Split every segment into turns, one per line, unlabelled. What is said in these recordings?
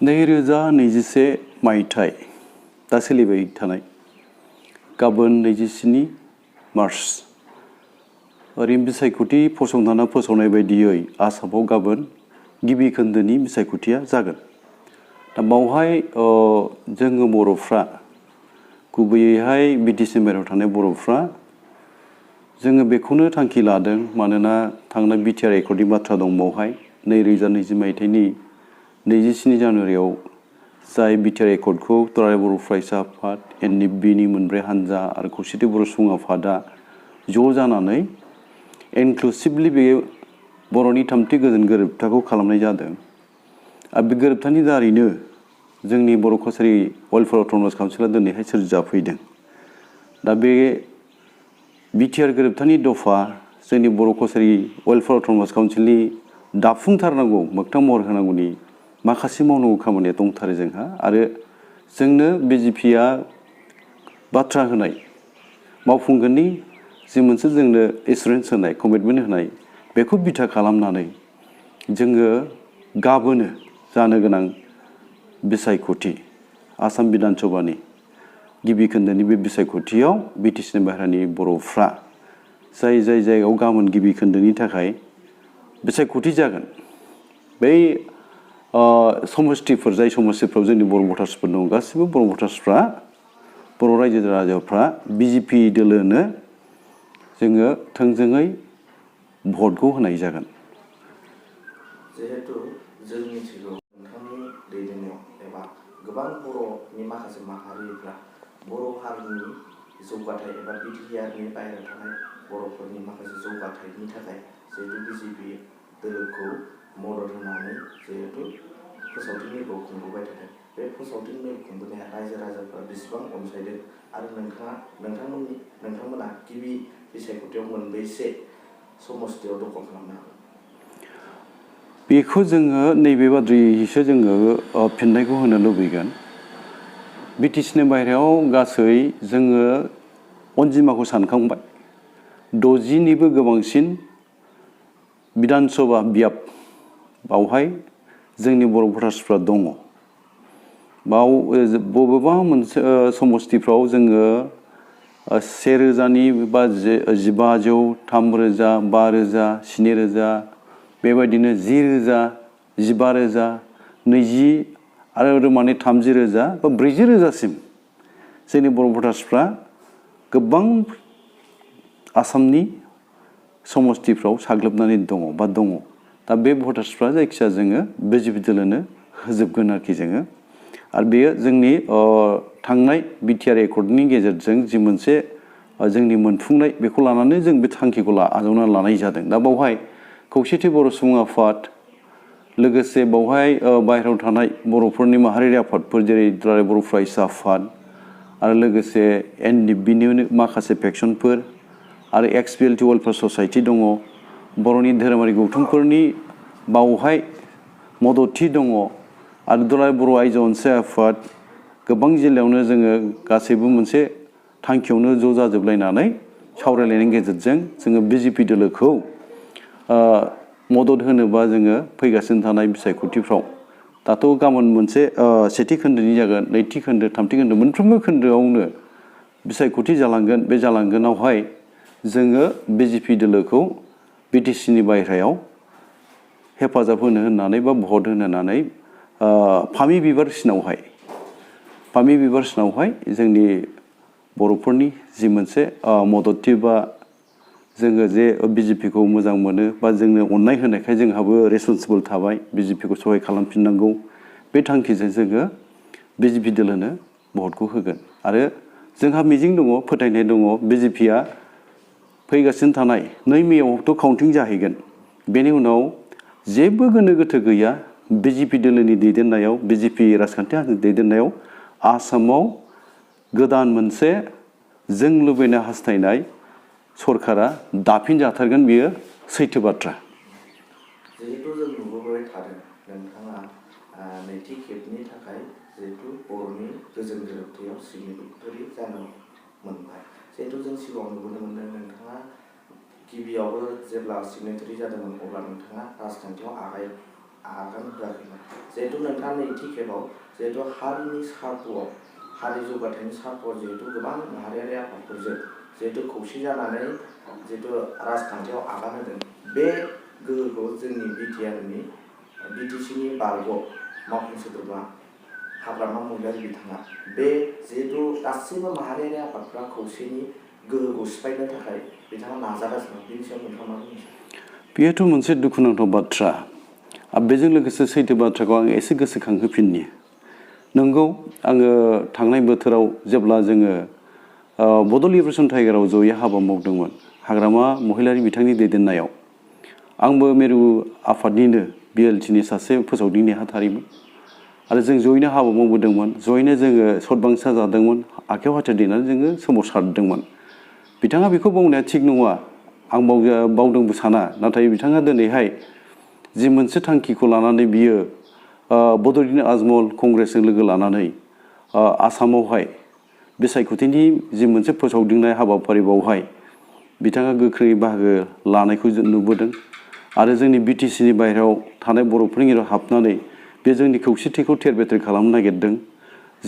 2021 मायथाइ दा सोलिबाय थानाय गाबोन 27 मार्च ओरैनो बिसायख'थि फसंथाना फोसावनाय बायदियै आसामाव गाबोन गिबि खोन्दोनि बिसायख'थिया जागोन। दा बावहाय जोङो बर'फ्रा गुबैयैहाय बिटिसि बाहेरायाव थानाय बर'फ्रा जोङो बेखौनो थांखि लादों मानोना थांनाय बिटिआर एकर्डनि बाथ्रा दं बावहाय 2020 मायथाइनि 27 जानुवारियाव जाय बिटिआर एकर्डखौ दुलाराय बर' फरायसा आफाद एनडिएफबिनि मोनब्रै हानजा आरो खौसेथि बर' सुबुं आफादा ज' जानानै इनक्लुसिभलि बे बर'नि थामथि गोजोन गोरोबथाखौ खालामनाय जादों। आरो बे गोरोबथानि दारैनो जोंनि बर' कसारि वेलफेयार अट'नमास काउन्सिला दिनैहाय सोरजिजाफैदों। दा बे बिटिआर गोरोबथानि दफा जोंनि बर' कसारि वेलफेयार अट'नमास काउन्सिलनि दाफुंथारनांगौ मोगथां महर होनांगौनि माखासे मावनांगौ खामानिया दंथारो जोंहा आरो जोंनो बिजेपिआ बाथ्रा होनाय मावफुंगोननि जि मोनसे जोंनो एसुरेन्स होनाय कमिटमेन्ट होनाय बेखौ बिथा खालामनानै जोङो गाबोनो जानो गोनां बिसायख'थि आसाम बिधान सभानि गिबि खोन्दोनि बे बिसायख'थियाव बिटिसिनि बाहेरानि बर'फ्रा जाय जायगायाव गाबोन गिबि खोन्दोनि थाखाय बिसायख'थि जागोन बै समस्तिफोर जाय समस्तिफ्राव जोंनि बर' भटार्सफोर दं गासिबो बर' भटार्सफ्रा बर' रायजो राजाफ्रा बिजेपि दोलोनो जोङो थोंजोङै भटखौ होनाय जागोन।
जिहेतु जों मिथिगौ नोंथांनि दैदेननायाव एबा गोबां बर'नि माखासे माहारिफ्रा बर' हारिनि जौगाथाय एबा बिटिआरनि बाहेरायाव थानाय बर'फोरनि माखासे जौगाथायनि थाखाय जिहेतु बिजेपि दोलोखौ मदद होनानै जिहेतु फोसावथाय मेलखौ खुंबोबाय थादों। बे फोसावथाय मेल खुंबोनाया रायजो राजाफ्रा बेसेबां अनसायदों आरो नोंथांमोना गिबि बिसायख'थियाव मोनबेसे समस्तियाव दखल खालामनो हागोन?
बेखौ जोङो नैबे बादियैसो जोङो फिननायखौ होनो लुबैगोन। बिटिसिनि बाहेरायाव गासै जोङो अनजिमाखौ सानखांबाय 60निबो गोबांसिन बिधान सभा बियाब बावहाय जोंनि बर' भटार्सफ्रा दङ। बाव बबेबा मोनसे समस्तिफ्राव जोङो 1000नि बा 1500, 3000, 5000, 7000 बेबायदिनो 10000, 15000, 20 आरो माने 30000 बा 40000सिम जोंनि बर' भटार्सफ्रा गोबां आसामनि समस्तिफ्राव साग्लोबनानै दङ बा दङ। दा बे भटार्सफ्रा जायखिजाया जोङो बिजेपि दोलोनो होजोबगोन आरोखि जोङो। आरो बेयो जोंनि थांनाय बिटिआर एकर्डनि गेजेरजों जि मोनसे जोंनि मोनफुंनाय बेखौ लानानै जों बे थांखिखौ आजावनानै लानाय जादों। दा बावहाय खौसेथि बर' सुबुं आफाद लोगोसे बावहाय बाहेरायाव थानाय बर'फोरनि माहारियारि आफादफोर जेरै दुलाराय बर' फरायसा आफाद आरो लोगोसे एनडिएफबिनि माखासे फेक्सनफोर आरो एक्सपिएलटि वेलफेयार ससाइटि दङ। बर'नि धोरोमारि गौथुमफोरनि बावहाय मददथि दङ आरो दुलाराय बर' आइजो अनसाय आफाद गोबां जिल्लायावनो जोङो गासैबो मोनसे थांखियावनो ज' जाजोबलायनानै सावरायलायनायनि गेजेरजों जोङो बिजेपि दोलोखौ मदद होनोबा जोङो फैगासिनो थानाय बिसायख'थिफ्राव दाथ' गाबोन मोनसे सेथि खोन्दोनि जागोन, नैथि खोन्दो, थामथि खोन्दो मोनफ्रोमबो खोन्दोआवनो बिसायख'थि जालांगोन। बे जालांगोनावहाय जोङो बिजेपि दोलोखौ बिटिसिनि बाहेरायाव हेफाजाब होनो होननानै बा भट होनो होननानै फामि बिबारसिनावहाय जोंनि बर'फोरनि जि मोनसे मददथि बा जोङो जे बिजेपिखौ मोजां मोनो बा जोंनो अननाय होनायखाय जोंहाबो रेसपन्सिबल थाबाय बिजेपिखौ सहाय खालामफिननांगौ बे थांखिजों जोङो बिजेपि दोलोनो भटखौ होगोन। आरो जोंहा मिजिं दङ, फोथायनाय दङ बिजेपिआ फैगासिनो थानाय 2 मेआवथ' काउन्टिं जाहैगोन। बेनि उनाव जेबो गोनो गोथो गैया बिजेपि दोलोनि दैदेननायाव बिजेपि राजखान्थि हान्जानि दैदेननायाव आसामाव गोदान मोनसे जों लुबैनो हास्थायनाय सरकारा दाफिनजाथारगोन बेयो सैथो बाथ्रा।
जिहेतु जों नुबोबाय थादों नोंथाङा नैथि खेबनि थाखाय जिहेतु बर'नि गोजोन गोरोबथायाव सिगनेटारि जानो मोनबाय। जिहेतु जों सिगाङाव नुबोनो मोनदों नोंथाङा गिबियावबो जेब्ला सिगनेटारि जादोंमोन अब्ला नोंथाङा राजखान्थियाव आगान आगान होआखैमोन जिहेतु नोंथाङा नैथि खेबाव जिहेतु हारिनि सार्थआव हारि जौगाथायनि सार्थआव जिहेतु गोबां माहारियारि आफादफोरजों जिहेतु खौसे जानानै जिहेतु राजखान्थियाव आगान होदों बे गोहोखौ जोंनि बिटिसिनि बारग' मावफुं सोद्रोमा हाग्रामा महिलारि बिथाङा बे जिहेतु गासैबो माहारियारि आफादफ्रा खौसेनि गोहोखौ सिफायनो थाखाय बिथाङा नाजागासिनो बेनि सायाव नोंथाङा मा बुंनो सानो?
बेयोथ' मोनसे दुखुनांथाव बाथ्रा बेजों लोगोसे सैथो बाथ्राखौ आं एसे गोसोखांहोफिननि नंगौ आङो थांनाय बोथोराव जेब्ला जोङो बड' लिबारेसन टाइगाराव जयै हाबा मावदोंमोन हाग्रामा महिलारि बिथांनि दैदेननायाव आंबो मिरु आफादनिनो बिएलटिनि सासे फोसावदिं नेहाथारिमोन आरो जों जयैनो हाबा मावबोदोंमोन जयैनो जोङो सदबांसा जादोंमोन आखायाव हाथियार देनानै जोङो सोमावसारदोंमन बिथाङा बेखौ बुंनाया थिग नङा आं बावदोंबो साना नाथाय बिथाङा दिनैहाय जि मोनसे थांखिखौ लानानै बियो बदरुद्दिन आजमल कंग्रेसजों लोगो लानानै आसामावहाय बिसायख'थिनि जि मोनसे फोसावदिंनाय हाबाफारि बावहाय बिथाङा गोख्रोङै बाहागो लानायखौ जों नुबोदों आरो जोंनि बिटिसिनि बाहेरायाव थानाय बर'फोरनि गेजेराव हाबनानै बे जोंनि खौसेथिखौ थेर बेथेर खालामनो नागिरदों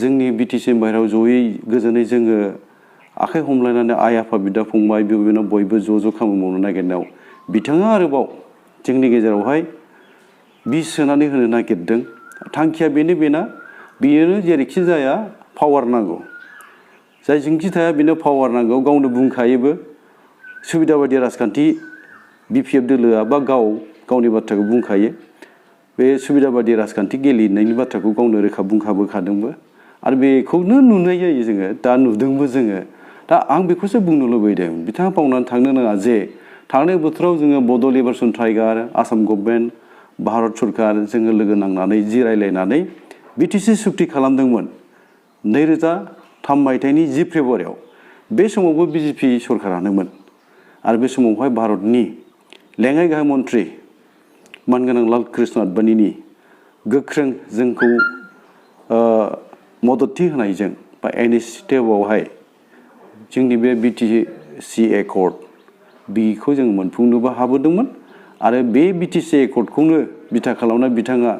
जोंनि बिटिसिनि बाहेरायाव जयै गोजोनै जोङो आखाइ हमलायनानै आइ आफा बिदा फंबाय बिनाव बयबो ज' खामानि मावनो नागिरनायाव बिथाङा आरोबाव जोंनि गेजेरावहाय बिस सोनानै होनो नागिरदों थांखिया बेना बेयो जेरैखि जाया पावार नांगौ जाय जेंखि थाया बेनो पावार नांगौ गावनो बुंखायोबो सुबिदा बायदि राजखान्थि बिपिएफ दोलोआ बा गावनि बाथ्राखौ बुंखायो बे सुबिदा बायदि राजखान्थि गेलेनायनि बाथ्राखौ गावनो रोखा बुंखाबोखादोंबो आरो बेखौनो नुनाय जायो जोङो दा नुदोंबो जोङो दा आं बेखौसो बुंनो लुबैदों बिथाङा बावनानै थांनो नाङा जे थांनाय बोथोराव जोङो बड' लिबारेसन टाइगार आसाम गभर्नमेन्ट भारत सरकार जोङो लोगो नांनानै रायलायनानै बिटिसि सुक्ति खालामदोंमोन 2003 मायथाइनि 10 फेब्रुवारियाव बे समावबो बिजेपि सरकारानोमोन आरो बे समावहाय भारतनि लेङाइ गाहाय मन्थ्रि मानगोनां लाल कृष्ण आडबाणीनि गोख्रों जोंखौ मददथि होनायजों बा इनिसिएटिभआवहाय जोंनि बे बिटिसि एकर्ड बेखौ जों मोनफुंनोबो हाबोदोंमोन आरो बे बिटिसि एकर्डखौनो बिथा खालामना बिथाङा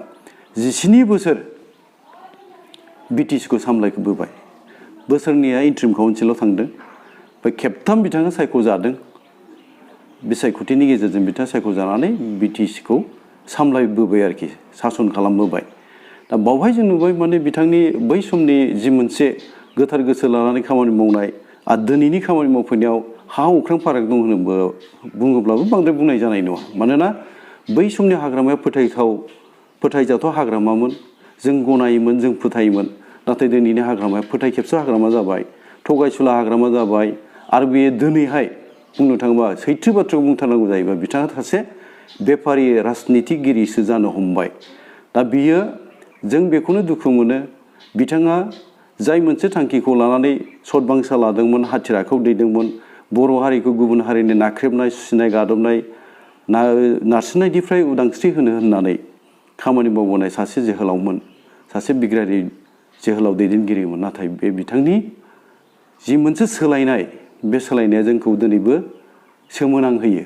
17 बोसोर बिटिसिखौ सामलायबोबाय बोसोरनैया इन्ट्रिम काउन्सिलाव थांदों ओमफ्राय खेबथाम बिथाङा सायख'जादों बिसायख'थिनि गेजेरजों बिथाङा सायख'जानानै बिटिसिखौ सामलायबोबाय आरोखि सासन खालामबोबाय दा बावहाय जों नुबाय माने बिथांनि बै समनि जि मोनसे गोथार गोसो लानानै खामानि मावनाय आरो दिनैनि खामानि मावफैनायाव हा अख्रां फाराग दं बुङोब्लाबो बांद्राय बुंनाय जानाय नङा मानोना बै समनि हाग्रामाया फोथायजाथाव हाग्रामामोन जों गनायोमोन जों फोथायोमोन नाथाय दिनैनि हाग्रामाया फोथायखेबस' हाग्रामा जाबाय थगायसुला हाग्रामा जाबाय आरो बेयो दिनैहाय बुंनो थाङोबा सैथो बाथ्राखौ बुंथारनांगौ जायोबा बिथाङा सासे बेफारि राजनितिगिरिसो जानो हमबाय दा बियो जों बेखौनो दुखु मोनो बिथाङा जाय मोनसे थांखिखौ लानानै सदबांसा लादोंमोन हाथियार आखायाव दैदोंमोन बर' हारिखौ गुबुन हारिनि नाख्रेबनाय सुसिनाय गादबनाय नारसिननायनिफ्राय उदांस्रि होनो होननानै खामानि मावबोनाय सासे जोहोलावमोन सासे बिग्रायारि जोहोलाव दैदेनगिरिमोन नाथाय बे बिथांनि जि मोनसे सोलायनाय बे सोलायनाया जोंखौ दिनैबो सोमोनांहोयो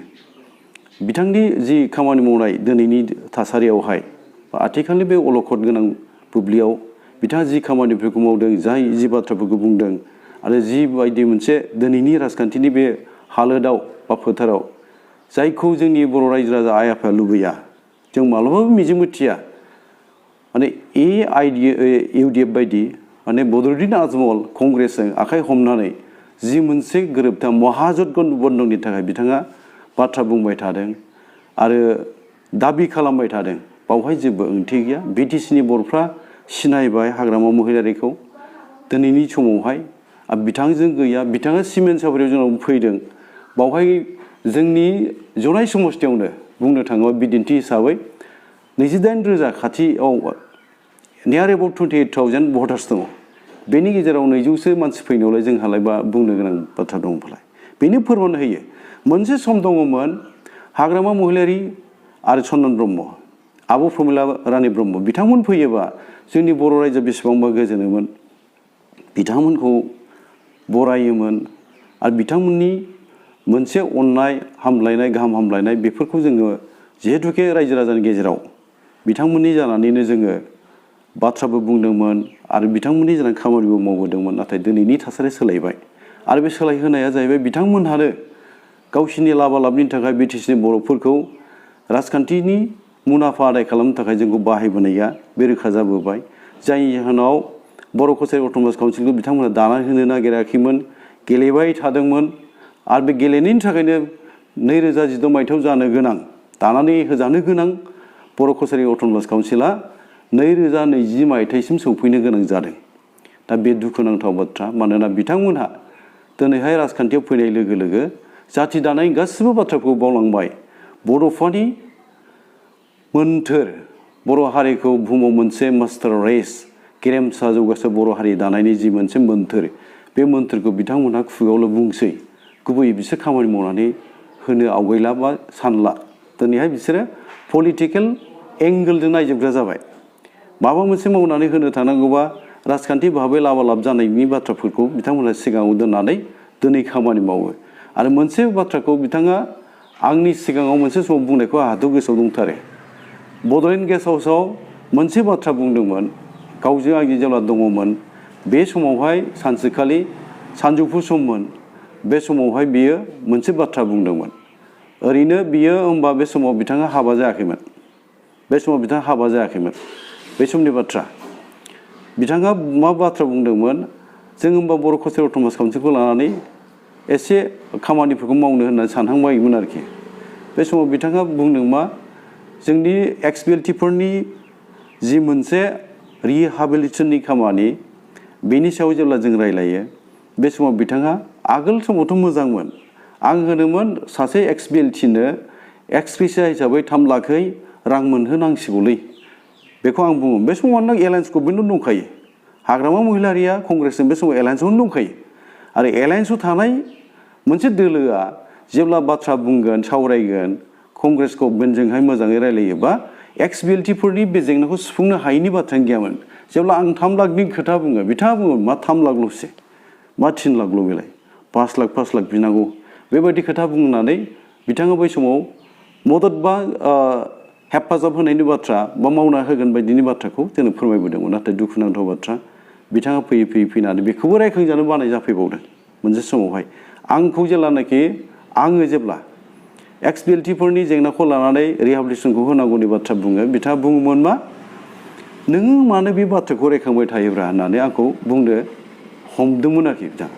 बिथांनि जि खामानि मावनाय दिनैनि थासारियावहाय आथिखालनि बे अलखद गोनां बुब्लियाव बिथाङा जि खामानिफोरखौ मावदों जि बाथ्राफोरखौ बुंदों आरो जि बायदि मोनसे दिनैनि राजखान्थिनि बे हालोदाव बा फोथाराव जायखौ जोंनि बर' रायजो राजा आइ आफाया लुबैया जों माब्लाबाबो मिजिं थिया माने इउडिएफ बायदि माने बदरुद्दिन आजमल कंग्रेसजों आखाइ हमनानै जि मोनसे गोरोबथा महाजोत बन्द'नि थाखाय बिथाङा बाथ्रा बुंबाय थादों आरो दाबि खालामबाय थादों बावहाय जेबो ओंथि गैया बिटिसिनि बर'फ्रा सिनायबाय हाग्रामा महिलारिखौ दिनैनि समावहाय बिथांजों गैया बिथाङा सिमेन्ट सापरियाव जोंनाव फैदों बावहाय जोंनि जनाय समस्थियावनो बुंनो थाङोबा बिदिन्थि हिसाबै 28,000 खाथियाव नियार एबाउट 28,000 भटार्स दङ बेनि गेजेराव 200सो मानसि फैनायावलाय जोंहालाय बा बुंनो गोनां बाथ्रा दंबालाय बेनो फोरमान होयो मोनसे सम दङमोन हाग्रामा महिलारि आरो चन्दन ब्रह्म आब' प्रमिला रानी ब्रह्म बिथांमोन फैयोबा जोंनि बर' रायजोआ बेसेबांबा गोजोनोमोन बिथांमोनखौ बरायोमोन आरो बिथांमोननि मोनसे अननाय हामलायनाय गाहाम हामलायनाय बेफोरखौ जोङो जिहेतुके रायजो राजानि गेजेराव बिथांमोननि जानानैनो जोङो बाथ्राबो बुंदोंमोन आरो बिथांमोननि जानानै खामानिबो मावबोदोंमोन नाथाय दिनैनि थासारिया सोलायबाय आरो बे सोलायहोनाया जाहैबाय बिथांमोनहानो गावसिनि लाबा लाबनि थाखाय बिटिसिनि बर'फोरखौ राजखान्थिनि मुलाम्फा आदाय खालामनो थाखाय जोंखौ बाहायबोनाया बे रोखा जाबोबाय जायनि जाहोनाव बर' कसारि अट'नमास काउन्सिलखौ बिथांमोना दानानै होनो नागिराखैमोन गेलेबाय थादोंमोन आरो बे गेलेनायनि थाखायनो 2016 मायथाइयाव जानो गोनां दानानै होजानो गोनां बर' कसारि अट'नमास काउन्सिला 2020 मायथाइसिम सौफैनो गोनां जादों दा बे दुखुनांथाव बाथ्रा मानोना बिथांमोनहा दिनैहाय राजखान्थियाव फैनाय लोगो लोगो जाथि दानाय गासिबो बाथ्राखौ बावलांबाय बर'फोरनि मोन्थोर बर' हारिखौ बुहुमाव मोनसे मास्टार रेस गेरेमसा जौगासार बर' हारि दानायनि जि मोनसे मोन्थोर बे मोन्थोरखौ बिथांमोनहा खुगायावल' बुंसै गुबैयै बिसोर खामानि मावनानै होनो आवगायला बा सानला दिनैहाय बिसोरो पलिटिकेल एंगोलजों नायजोबग्रा जाबाय माबा मोनसे मावनानै होनो थानांगौबा राजखान्थि भाबै लाबा लाब जानायनि बाथ्राफोरखौ बिथांमोनहा सिगाङाव दोननानै दिनै खामानि मावो आरो मोनसे बाथ्राखौ बिथाङा आंनि सिगाङाव मोनसे समाव बुंनायखौ आंहाथ' गोसोआव दंथारो बड'लेण्ड गेस्ट हाउसआव मोनसे बाथ्रा बुंदोंमोन गावजों आंजों जेब्ला दङमोन बे समावहाय सानसेखालि सानजौफु सममोन बे समावहाय बियो मोनसे बाथ्रा बुंदोंमोन ओरैनो बियो होमबा बे समाव बिथाङा हाबा जायाखैमोन बे समाव बिथाङा हाबा जायाखैमोन बे समनि बाथ्रा बिथाङा मा बाथ्रा बुंदोंमोन जों होमबा बर' कसारि अट'नमास काउन्सिलखौ लानानै एसे खामानिफोरखौ मावनो होननानै सानहांबायमोन आरोखि बे समाव बिथाङा बुंदों मा जोंनि एक्स बिएलटिफोरनि जि मोनसे रिहेबिलिटेसननि खामानि बेनि सायाव जेब्ला जों रायलायो बे समाव बिथाङा आगोल समावथ' मोजांमोन आं होनोमोन सासे एक्स बिएलटिनो एक्स ग्रेसिया हिसाबै 3 लाखै रां मोनहोनांसिगौलै बेखौ आं बुङो बे समाव नों एलायन्स गभर्नमेन्टआव दंखायो हाग्रामा महिलारिया कंग्रेसजों बे समाव एलायन्सआवनो दंखायो आरो एलायन्सआव थानाय मोनसे दोलोआ जेब्ला बाथ्रा बुंगोन सावरायगोन कंग्रेस गभर्नमेन्टजोंहाय मोजाङै रायलायोबा एक्स बिएलटिफोरनि बे जेंनाखौ सुफुंनो हायैनि बाथ्रायानो गैयामोन जेब्ला आं 3 लाखनि खोथा बुङो बिथाङा बुङो मा 3 लाखल'सो मा 3 लाखल' बेलाय 5 लाख बिनांगौ बेबायदि खोथा बुंनानै बिथाङा बै समाव मदद बा हेफाजाब होनायनि बाथ्रा बा मावना होगोन बायदिनि बाथ्राखौ जोंनो फोरमायबोदोंमोन नाथाय दुखुनांथाव बाथ्रा बिथाङा फैयै फैनानै बेखौबो रायखांजानो बानाय जाफैबावदों मोनसे समावहाय आंखौ जेब्लानाखि आङो जेब्ला एक्स बिएलटिफोरनि जेंनाखौ लानानै रिहेबिलिटेसनखौ होनांगौनि बाथ्रा बुङो बिथाङा बुङोमोन मा नों मानो बे बाथ्राखौ रायखांबाय थायोब्रा होननानै आंखौ बुंनो हमदोंमोन आरोखि बिथाङा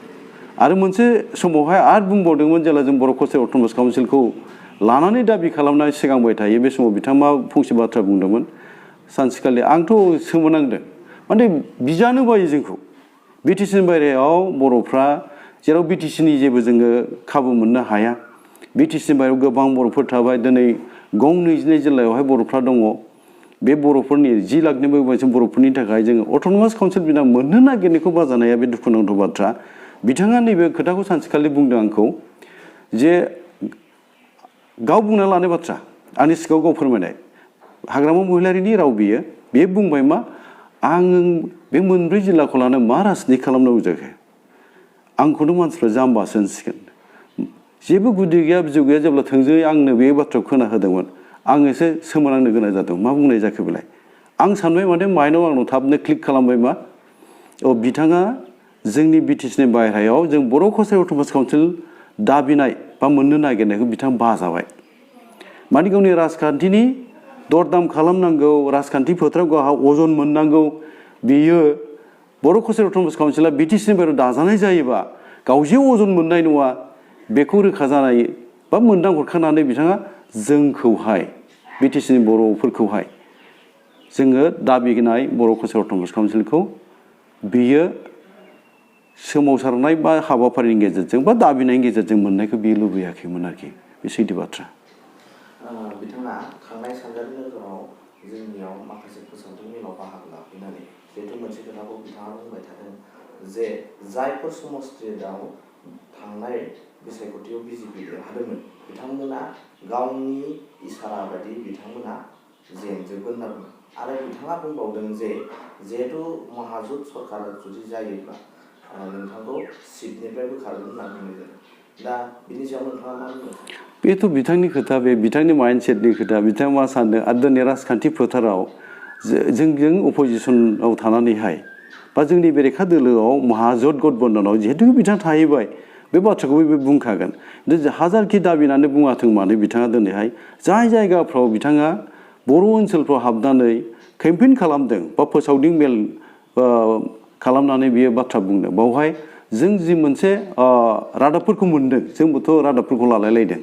आरो मोनसे समावहाय आरो बुंबावदोंमोन जेब्ला जों बर' कसारि अट'नमास काउन्सिलखौ लानानै दाबि खालामनानै सिगांबाय थायो बे समाव बिथाङा मा फंसे बाथ्रा बुंदोंमोन सानसेखालि आंथ' सोमोनांदों माने बिजानो बायो जोंखौ बिटिसिनि बायहेरायाव बर'फ्रा जेराव बिटिसिनि जेबो जोङो खाबु मोननो हाया बिटिसिनि बायहेरायाव गोबां बर'फोर थाबाय दिनै गं 22 जिल्लायावहाय बर'फ्रा दङ बे बर'फोरनि 10 लाखनिबो बांसिन बर'फोरनि थाखाय जोङो अट'नमास काउन्सिल बिना मोननो नागिरनायखौ बाजानाया बे दुखुनांथाव बाथ्रा बिथाङा नैबे खोथाखौ सानसेखालि बुंदों आंखौ जे गाव बुंना लानाय बाथ्रा आंनि सिगाङाव गाव फोरमायनाय हाग्रामा महिलारिनि राव बियो बुंबाय मा आं बे मोनब्रै जिल्लाखौ लानानै मा राजनिति खालामनांगौ जाखो आंखौनो मानसिफ्रा जाम्बासो होनसिगोन जेबो गुदि गैया बिजौ गैया जेब्ला थोंजोङै आंनो बे बाथ्राखौ खोनाहोदोंमोन आं एसे सोमोनांनो गोनां जादों मा बुंनाय जाखो बेलाय आं सानबाय माने माइन्डआव आंनाव थाबनो क्लिक खालामबाय मा बिथाङा जोंनि बिटिसिनि बायहेरायाव जों बर' कसारि अट'नमास काउन्सिल दाबिनाय बा मोननो नागिरनायखौ बिथाङा बाजाबाय माने गावनि राजखान्थिनि दरदाम खालामनांगौ राजखान्थि फोथाराव गावहा अजन मोननांगौ बियो बर' कसारि अट'नमास काउन्सिला बिटिसिनि बायहेरायाव दाजानाय जायोबा गाव जे अजन मोननाय नङा बेखौ रोखा जानाय बा मोनदां हरखानानै बिथाङा जोंखौहाय बिटिसिनि बर'फोरखौहाय जोङो दाबिनाय बर' कसारि अट'नमास काउन्सिलखौ बियो सोमावसारनाय बा हाबाफारिनि गेजेरजों बा दाबिनायनि गेजेरजों मोननायखौ बियो लुबैयाखैमोन आरोखि बे सैथो बाथ्रा
बिथाङा थांनाय सानजारि नोगोराव जोंनियाव माखासे फोसावथाय मेलाव बाहागो लाफैनानै बेथ' मोनसे खोथाखौ बिथाङा बुंबाय थादों जे जायफोर समस्थियाव थांनाय बिसायख'थियाव बिजेपि देरहादोंमोन बिथांमोना गावनि इसारा बायदि बिथांमोना जेनजोबगोन होनना बुङो आरो बिथाङा बुंबावदों जे जिहेतु महाजुथ सरकार जुदि जायोब्ला नोंथांखौ सिटनिफ्राय बोखारगोन होनना बुंनाय जादों दा बिनि सायाव नोंथाङा मा बुंनो?
बे बेथ' बिथांनि खोथा बे बिथांनि माइन्डसेटनि खोथा बिथाङा मा सानदों आरो दिनै राजखान्थि फोथाराव जों अपोजिसनाव थानानैहाय बा जोंनि बेरेखा दोलोआव महाजोत गठबन्धनाव जिहेतु बिथाङा थाहैबाय बे बाथ्राखौ बे बुंखागोन हाजारखि दाबिनानै बुङाथों मानो बिथाङा दिनैहाय जाय जायगाफ्राव बिथाङा बर' ओनसोलफ्राव हाबनानै केम्पेइन खालामदों बा फोसावदिं मेल खालामनानै बियो बाथ्रा बुंदों बावहाय जों जि मोनसे रादाबफोरखौ मोन्दों जोंबोथ' रादाबफोरखौ लालायलायदों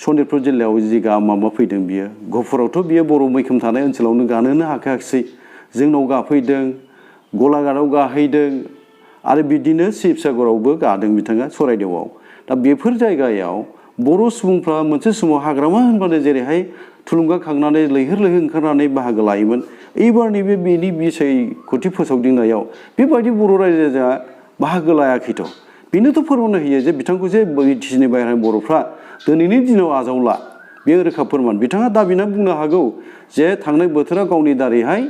सनितपुर जिल्लायाव जि माबा फैदों बियो गहपुरावथ' बियो बर' मैखोम थानाय ओनसोलावनो गानोनो हाखायाखिसै जोंनाव गाफैदों गलाघाटआव गाहैदों आरो बिदिनो शिबसागरावबो गादों बिथाङा सराइदेवआव दा बेफोर जायगायाव बर' सुबुंफ्रा मोनसे समाव हाग्रामा होनबानो जेरैहाय थुलुंगाखांनानै लैहोर लैहोर ओंखारनानै बाहागो लायोमोन एबारनि बेनि बिसायख'थि फोसावदिंनायाव बेबायदि बर' रायजोआ बाहागो लायाखैथ' बेनोथ' फोरमान होयो जे बिथांखौ जे बिटिसिनि बाहेरानि बर'फ्रा दिनैनि दिनाव आजावला बेयो रोखा फोरमान बिथाङा दाबिना बुंनो हागौ जे थांनाय बोथोराव गावनि दारैहाय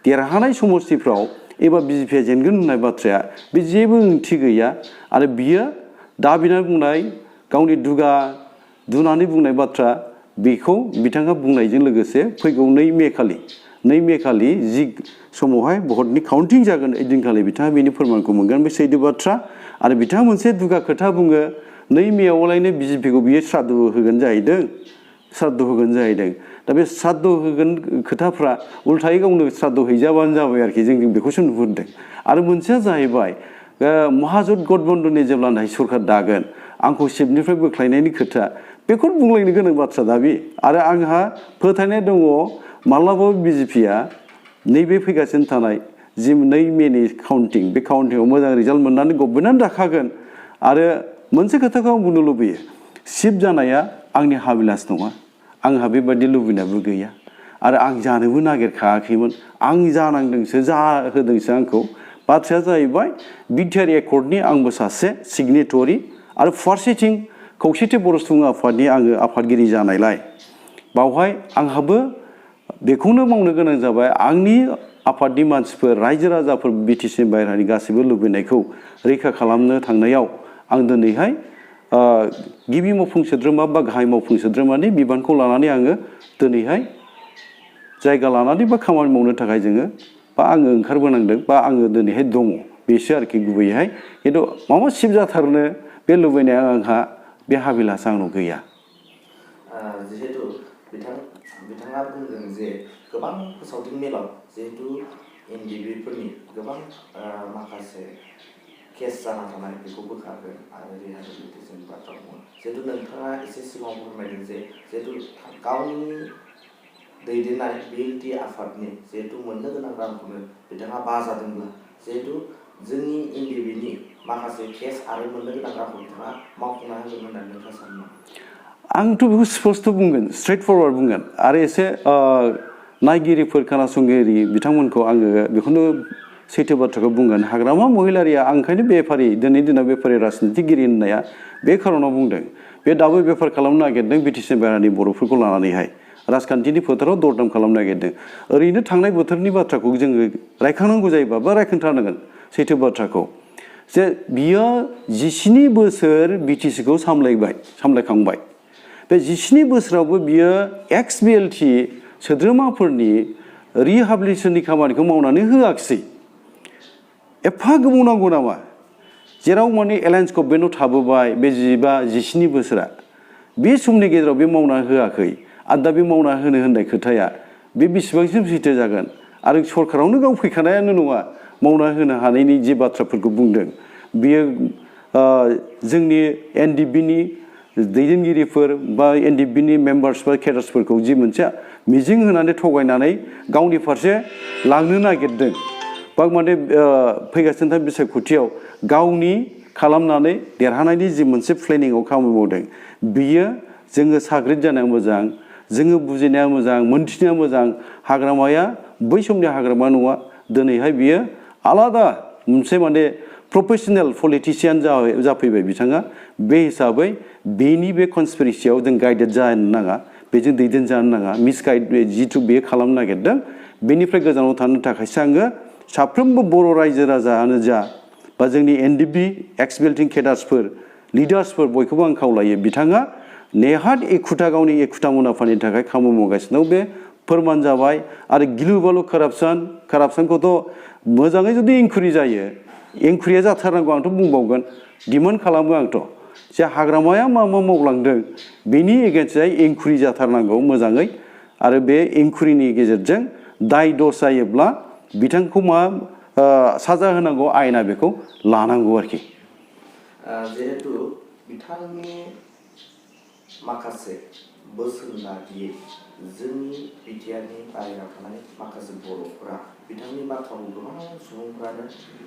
देरहानाय समस्तिफ्राव एबा बिजेपिआ जेनगोन होननाय बाथ्राया बे जेबो ओंथि गैया आरो बियो दाबिना बुंनाय गावनि दुनानै बुंनाय बाथ्रा बेखौ बिथाङा बुंनायजों लोगोसे फैगौ 2 मे खालि जि समावहाय भटनि काउन्टिं जागोन ओइदिनखालि बिथाङा बेनि फोरमानखौ मोनगोन बे सैथो बाथ्रा आरो बिथाङा मोनसे दुगा खोथा बुङो 2 मेआवलायनो बिजेपिखौ बियो श्राद्ध होगोन जाहैदों दा बे श्राद्ध होगोन खोथाफ्रा उल्थायै गावनो श्राद्ध हैजाबानो जाबाय आरोखि जों बेखौसो नुहुरदों आरो मोनसेया जाहैबाय महाजोत गठबन्धननि जेब्लानाखि सरकार दागोन आंखौ सिटनिफ्राय बोख्लायनायनि खोथा बेखौ बुंलायनो गोनां बाथ्रा दाबि आरो आंहा फोथायनाय दङ माब्लाबाबो बिजेपिआ नैबे फैगासिनो थानाय जि 2 मेनि काउन्टिं बे काउन्टिंआव मोजां रिजाल्ट मोननानै गभर्नमेन्टआनो दाखागोन आरो मोनसे खोथाखौ आं बुंनो लुबैयो चिफ जानाया आंनि हाबिलास नङा आंहा बेबायदि लुबैनायबो गैया आरो आं जानोबो नागिरखायाखैमोन आं जानांदोंसो जाहोदोंसो आंखौ बाथ्राया जाहैबाय बिटिआर एकर्डनि आंबो सासे सिगनेटरि आरो फारसेथिं खौसेथि बर' सुबुं आफादनि आङो आफादगिरि जानायलाय बावहाय आंहाबो बेखौनो मावनो गोनां जाबाय आंनि आफादनि मानसिफोर रायजो राजाफोर बिटिसिनि बाहेरानि गासैबो लुबैनायखौ रैखा खालामनो थांनायाव आं दिनैहाय गिबि मावफुं सोद्रोमा बा गाहाय मावफुं सोद्रोमानि बिबानखौ लानानै आङो दिनैहाय जायगा लानानै बा खामानि मावनो थाखाय जोङो बा आङो ओंखारबोनांदों बा आङो दिनैहाय दङ बेसो आरोखि गुबैयैहाय खिन्थु माबा चिफ जाथारनो बे लुबैनाया आंहा बे हाबिलासा आंनाव गैया
जिहेतु बिथाङा बुंदों जे गोबां फोसावदिं मेलाव जिहेतु एनडिबिफोरनि गोबां माखासे केस जाना थानाय बेखौ बोखारगोन आरो रिहेबिलिटेसन बाथ्रा बुङो जिहेतु नोंथाङा एसे सिगाङाव फोरमायदों जे जिहेतु गावनि दैदेननाय बिएलटि आफादनि जिहेतु मोननो गोनां रांखौनो बिथाङा बाजादोंब्ला जिहेतु जोंनि एनडिबिनि माखासे केस आरो मोननो गोनां रांखौ बिथाङा मावफुंना होगोन होननानै नोंथाङा सानो
आंथ' बेखौ स्पष्ट बुंगोन स्ट्रेट फरवार्ड बुंगोन आरो एसे नायगिरिफोर खोनासंगिरि बिथांमोनखौ आङो बेखौनो सैथो बाथ्राखौ बुंगोन हाग्रामा महिलारिया आं ओंखायनो बेफारि दिनै दिनाव बेफारि राजनितिगिरि होननाया बे खारनाव बुंदों बे दाबो बेफार खालामनो नागिरदों बिटिसि बाहेरानि बर'फोरखौ लानानैहाय राजखान्थिनि फोथाराव दरदाम खालामनो नागिरदों ओरैनो थांनाय बोथोरनि बाथ्राखौ जोङो रायखांनांगौ जायोबा बा रायखांथारनांगोन सैथो बाथ्राखौ जे बियो 17 बोसोर बिटिसिखौ सामलायखांबाय बे 17 बोसोरावबो बियो एक्स बिएलटि सोद्रोमाफोरनि रिहेबिलिटेसननि खामानिखौ मावनानै होआखिसै एफा गोबाव नांगौ नामा जेराव माने एलायन्स गभर्नमेन्टआव थाबोबाय बे 17 बोसोरा बे समनि गेजेराव बे मावना होआखै आरो दा बे मावना होनो होननाय खोथाया बे बेसेबांसिम सैथो जागोन आरो सरकारावनो गाव फैखानायानो नङा मावना होनो हानायनि जे बाथ्राफोरखौ बुंदों बियो जोंनि एनडिबिनि दैदेनगिरिफोर बा एनडिबिनि मेम्बार्स बा केडार्सफोरखौ जि मोनसे मिजिं होनानै थगायनानै गावनि फारसे लांनो नागिरदों बा माने फैगासिनो थानाय बिसायख'थियाव गावनि खालामनानै देरहानायनि जि मोनसे प्लेनिंआव खामानि मावदों बियो जोङो साग्रिद जानाया मोजां जोङो बुजिनाया मोजां मोनथिनाया मोजां हाग्रामाया बै समनि हाग्रामा नङा दिनैहाय बियो आलादा मोनसे माने प्रफेसनेल पलिटिशियान जाफैबाय बिथाङा बे हिसाबै बेनि बे कनस्पिरेसियाव जों गाइडेड जानो नाङा बेजों दैदेन जानो नाङा मिसगाइड जिथु बे खालामनो नागिरदों बेनिफ्राय गोजानाव थानो थाखायसो आङो साफ्रोमबो बर' रायजो राजायानो जा बा जोंनि एनडिबि एक्स बिएलटि केडार्सफोर लिडार्सफोर बयखौबो आं खावलायो बिथाङा नेहाद एखुथा गावनि एखुथा मुलाम्फानि थाखाय खामानि मावगासिनो दं बे फोरमान जाबाय आरो गिलु बालु कारापसनखौथ' मोजाङै जुदि इनकुइरि जायो इनकुइरिया जाथारनांगौ आंथ' बुंबावगोन डिमान्ड खालामो आंथ' जे हाग्रामाया मा मा मावलांदों बेनि एगेन्स्टै इनकुइरि जाथारनांगौ मोजाङै आरो बे इनकुइरिनि गेजेरजों दाय दस जायोब्ला बिथांखौ मा साजा होनांगौ आयेना बेखौ लानांगौ आरोखि
जिहेतु बिथांनि माखासे बोसोन बादियै जोंनि बिटिआरनि बाहेरायाव थानाय माखासे बर'फोरा बिथांनि बाथ्राखौ गोबां सुबुंफ्रानो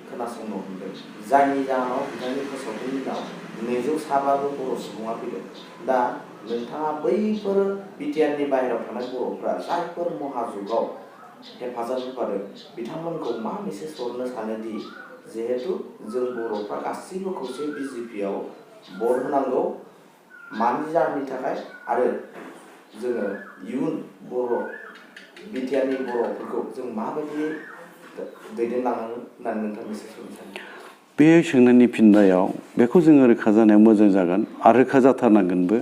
खोनासंनो हमदों जायनि जाहोनाव बिथांनि फोसावथायनि उनाव 200 बर' सुबुङा फैदों दा नोंथाङा बैफोर बिटिआरनि बाहेरायाव थानाय बर'फ्रा जायफोर महाजुगाव हेफाजाब होफादों बिथांमोनखौ मा मेसेज हरनो सानोदि जिहेतु जों बर'फ्रा गासैबो खौसे बिजेपिआव भट होनांगौ मानि जाहोननि थाखाय आरो जोङो इयुन बर' बिटिआरनि बर'फोरखौ जों माबायदि दैदेनलांनांगोन होननानै नोंथाङा मेसेज हरनो सानो
बे सोंनायनि फिननायाव बेखौ जोङो रोखा जानाया मोजां जागोन आरो रोखा जाथारनांगोनबो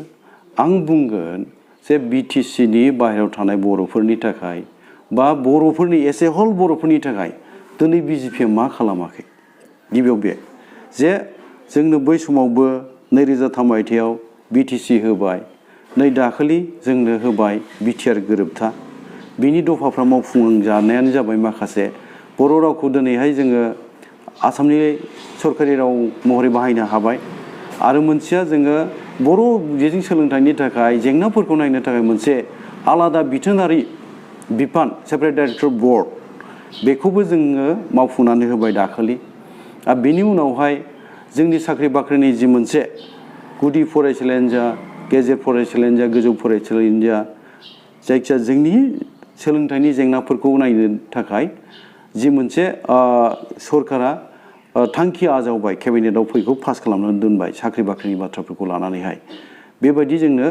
आं बुंगोन जे बिटिसिनि बाहेरायाव थानाय बर'फोरनि थाखाय बा बर'फोरनि एस ए हल बर'फोरनि थाखाय दिनै बिजेपिआ मा खालामाखै गिबियाव बे जे जोंनो बै समावबो 2003 मायथाइयाव बिटिसि होबाय नै दाखालि जोंनो होबाय बिटिआर गोरोबथा बिनि दफाफ्रा मावफुंजानायानो जाबाय माखासे बर' रावखौ दिनैहाय जोङो आसामनि सरकारि राव महरै बाहायनो हाबाय आरो मोनसेया जोङो बर' बिजों सोलोंथाइनि थाखाय जेंनाफोरखौ नायनो थाखाय मोनसे आलादा बिथोनारि बिफान सेपारेट डाइरेक्टर बर्ड बेखौबो जोङो मावफुंनानै होबाय दाखालि आरो बेनि उनावहाय जोंनि साख्रि बाख्रिनि जि मोनसे गुदि फरायसालियानो जा गेजेर फरायसालियानो जा गोजौ फरायसालियानो जा जायखिया जोंनि सोलोंथाइनि जेंनाफोरखौ नायनो थाखाय जि मोनसे सरकारा थांखि आजावबाय केबिनेटआव फैगौ पास खालामनानै दोनबाय साख्रि बाख्रिनि बाथ्राफोरखौ लानानैहाय बेबायदि जोंनो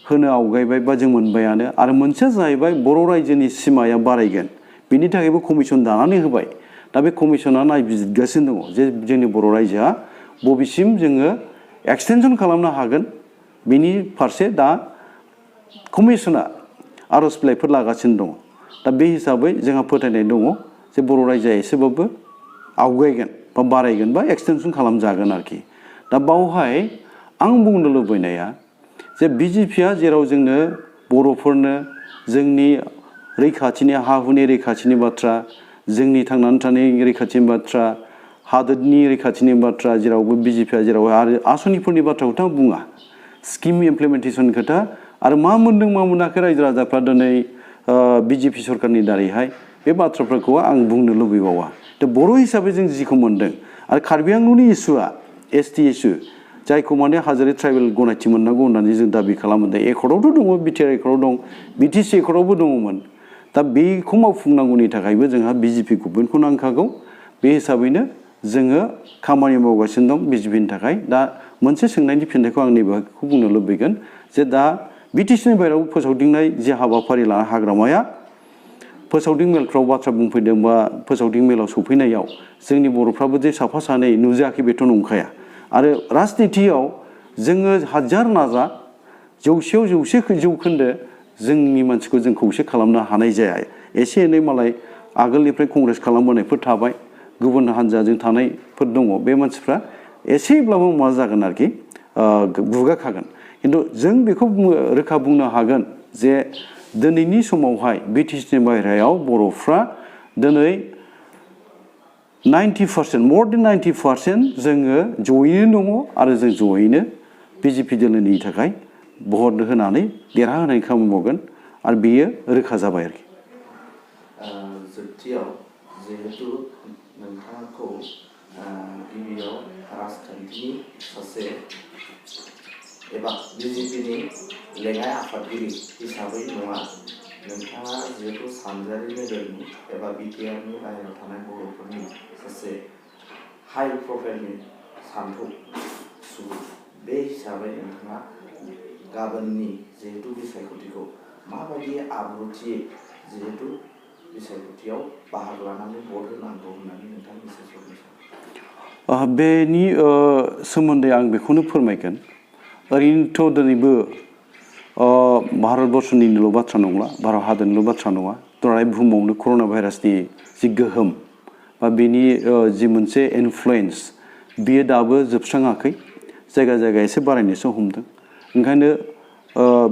होनो आवगायबाय बा जों मोनबायानो आरो मोनसेया जाहैबाय बर' रायजोनि सिमाया बारायगोन बिनि थाखायबो कमिसन दानानै होबाय दा बे कमिसना नायबिजिरगासिनो दङ जे जोंनि बर' रायजोआ बबेसिम जोङो एक्सटेनसन खालामनो हागोन बिनि फारसे दा कमिसना आर'ज बिलाइफोर लागासिनो दङ दा बे हिसाबै जोंहा फोथायनाय दङ जे बर' रायजोआ एसेबाबो आवगायगोन बा बारायगोन बा एक्सटेनसन खालामजागोन आरोखि दा बावहाय आं बुंनो लुबैनाया जे बिजेपिआ जेराव जोंनो बर'फोरनो जोंनि रैखाथिनि हा हुनि रैखाथिनि बाथ्रा जोंनि थांनानै थानायनि रैखाथिनि बाथ्रा हादोरनि रैखाथिनि बाथ्रा जेरावबो बिजेपिआ जेराव आरो आसनिफोरनि बाथ्राखौथ' आं बुङा स्किम इमप्लिमेन्टेसननि खोथा आरो मा मोन्दों मा मोनाखै रायजो राजाफ्रा दिनै बिजेपि सरकारनि दारैहाय बे बाथ्राफोरखौ आं बुंनो लुबैबावा दा बर' हिसाबै जों जिखौ मोन्दों आरो कार्बि आंलंनि इस्युआ एसटि इस्यु जायखौ माने हाजोआरि ट्राइबेल गनायथि मोननांगौ होननानै जों दाबि खालामदों एकर्डआवथ' दङ बिटिआर एकर्डआव दं बिटिसि एकर्डआवबो दङमोन दा बेखौ मावफुंनांगौनि थाखायबो जोंहा बिजेपि गभर्नमेन्टखौ नांखागौ बे हिसाबैनो जोङो खामानि मावगासिनो दं बिजेपिनि थाखाय दा मोनसे सोंनायनि फिननायखौ आं नैबेखौ बुंनो लुबैगोन जे दा बिटिसिनि बाहेरायाव फोसावदिंनाय जे हाबाफारि लाना हाग्रामाया फोसावदिं मेलफ्राव बाथ्रा बुंफैदों बा फोसावदिं मेलाव सफैनायाव जोंनि बर'फ्राबो जे साफा सानै नुजायाखै बेथ' नंखाया आरो राजनितियाव जोङो हाजार नाजा जौसेयाव जौसे जौखोन्दो जोंनि मानसिखौ जों खौसे खालामनो हानाय जाया एसे एनै मालाय आगोलनिफ्राय कंग्रेस खालामबोनायफोर थाबाय गुबुन हान्जाजों थानायफोर दङ बे मानसिफ्रा एसेब्लाबो मा जागोन आरोखि बुगाखागोन खिन्थु जों बेखौ रोखा बुंनो हागोन जे दिनैनि समावहाय बिटिसिनि बाहेरायाव बर'फ्रा दिनै 90% more than 90% जोङो जयैनो दङ आरो जों जयैनो बिजेपि दोलोनि थाखाय भट होनानै देरहाहोनायनि खामानि मावगोन आरो बेयो रोखा जाबाय आरोखि
जोबथियाव जिहेतु नोंथांखौ गिबियाव राजखान्थिनि सासे एबा बिजेपिनि लेङाइ आफादगिरि हिसाबै नङा नोंथाङा जिहेतु सानजारि नोगोरनि एबा बिटिआरनि बाहेरायाव थानाय बर'फोरनि सासे हाइ प्रफाइलनि सान्थौ सुबुं बे हिसाबै नोंथाङा गाबोननि जिहेतु बिसायख'थिखौ माबायदि आब्रुथियै जिहेतु बिसायख'थियाव बाहागो लानानै भट होनांगौ होननानै नोंथाङा मेसेज हरनो सानो
बेनि सोमोन्दै आं बेखौनो फोरमायगोन ओरैनोथ' दिनैबो भारतबर्षनिल' बाथ्रा नंला भारत हादरनिल' बाथ्रा नङा दराय बुहुमावनो कर'ना भाइरासनि जि गोहोम बा बेनि जि मोनसे इनफ्लुयेन्स बियो दाबो जोबस्राङाखै जायगा जायगा एसे बारायनोसो हमदों ओंखायनो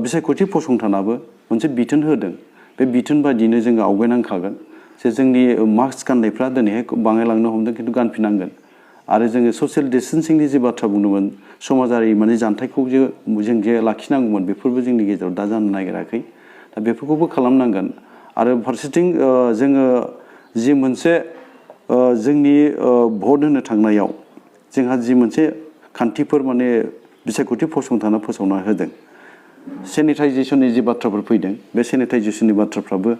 बिसायख'थि फसंथानाबो मोनसे बिथोन होदों बे बिथोन बायदियैनो जोङो आवगायनांखागोन जे जोंनि मास्क गाननायफ्रा दिनैहाय बाङायलांनो हमदों खिन्थु गानफिननांगोन आरो जोङो ससियेल डिस्टेन्सिंनि जे बाथ्रा बुंदोंमोन समाजारि माने जानथायखौ जों जे लाखिनांगौमोन बेफोरबो जोंनि गेजेराव दा जानो नागिराखै दा बेफोरखौबो खालामनांगोन आरो फारसेथिं जोङो जि मोनसे जोंनि भट होनो थांनायाव जोंहा जि मोनसे खान्थिफोर माने बिसायख'थि फसंथाना फोसावना होदों सेनिटाइजेसननि जि बाथ्राफोर फैदों बे सेनिटाइजेसननि बाथ्राफ्राबो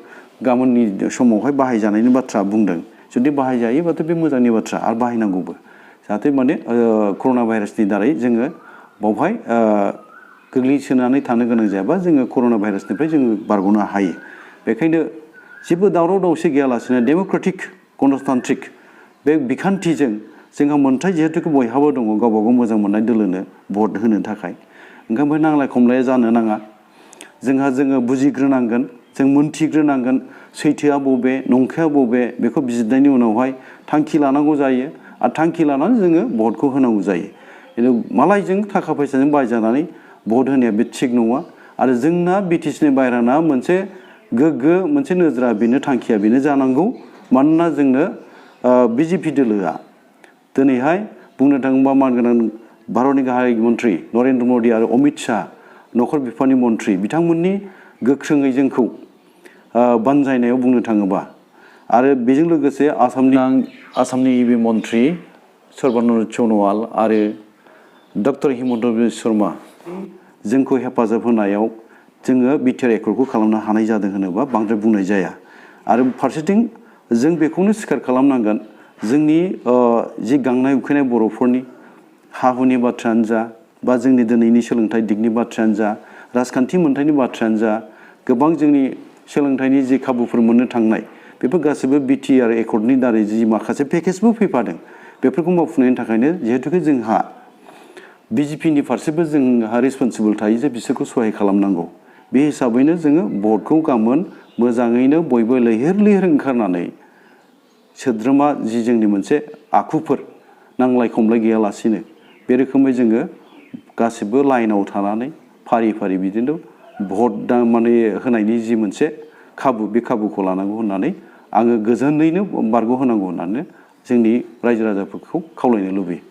गाबोननि समावहाय बाहायजानायनि बाथ्रा बुंदों जुदि बाहायजायोबाथ' बे मोजांनि बाथ्रा आरो बाहायनांगौबो जाहाथे माने कर'ना भाइरासनि दारै जोङो बावहाय गोग्लैसोनानै थानो गोनां जायाबा जोङो कर'ना भाइरासनिफ्राय जोङो बारग'नो हायो बेखायनो जेबो दावराव दावसि गैयालासेनो डेम'क्रेटिक गणतान्त्रिक बे बिखान्थिजों जोंहा मोन्थाय जिहेतु बयहाबो दङ गावबा गाव मोजां मोननाय दोलोनो भट होनो थाखाय ओंखायनो नांलाय खमलाया जानो नाङा जोङो बुजिग्रोनांगोन जों मोनथिग्रोनांगोन सैथोआ बबे नंखाया बबे बेखौ बिजिरनायनि उनावहाय थांखि लानांगौ जायो आरो थांखि लानानै जोङो भटखौ होनांगौ जायो खिन्थु मालायजों थाखा फैसाजों बायजानानै भट होनाया बे थिग नङा आरो जोंना बिटिसिनि बायराना मोनसे गोग्गो मोनसे नोजोरा बेनो थांखिया बेनो जानांगौ मानोना जोंनो बिजेपि दोलोआ दिनैहाय बुंनो थाङोबा मानगोनां भारतनि गाहाय मन्त्रि नरेन्द्र मदि आरो अमित शाह नखर बिफाननि मन्त्रि बिथांमोननि गोख्रोङै जोंखौ बानजायनायाव बुंनो थाङोबा आरो बेजों लोगोसे आसामनि इबि मन्त्रि सर्बानन्द सन'वाल आरो डक्टर हिमन्त बिश्व शर्मा जोंखौ हेफाजाब होनायाव जोङो बिटिआर एकर्डखौ खालामनो हानाय जादों होनोबा बांद्राय बुंनाय जाया आरो फारसेथिं जों बेखौनो स्वीकार खालामनांगोन जोंनि जि गांनाय उखैनाय बर'फोरनि हा हुनि बाथ्रायानो जा बा जोंनि दिनैनि सोलोंथाइ दिगनि बाथ्रायानो जा राजखान्थि मोन्थायनि बाथ्रायानो जा गोबां जोंनि सोलोंथाइनि जि खाबुफोर मोननो थांनाय बेफोर गासैबो बिटिआर एकर्डनि दारै जि माखासे पेकेजबो फैफादों बेफोरखौ मावफुंनायनि थाखायनो जिहेतुके जोंहा बिजेपिनि फारसेबो जोंहा रेसपन्सिबोल थायो जे बिसोरखौ सहाय खालामनांगौ बे हिसाबैनो जोङो भटखौ गाबोन मोजाङैनो बयबो लैहोर लैहोर ओंखारनानै सोद्रोमा जि जोंनि मोनसे आखुफोर नांलाय खमलाय गैयालासेनो बे रोखोमै जोङो गासिबो लाइनाव थानानै फारि फारि बिदिनो भट माने होनायनि जि मोनसे खाबु बे खाबुखौ लानांगौ होननानै आङो गोजोनैनो बारग'होनांगौ होननानै जोंनि रायजो राजाफोरखौ खावलायनो लुबैयो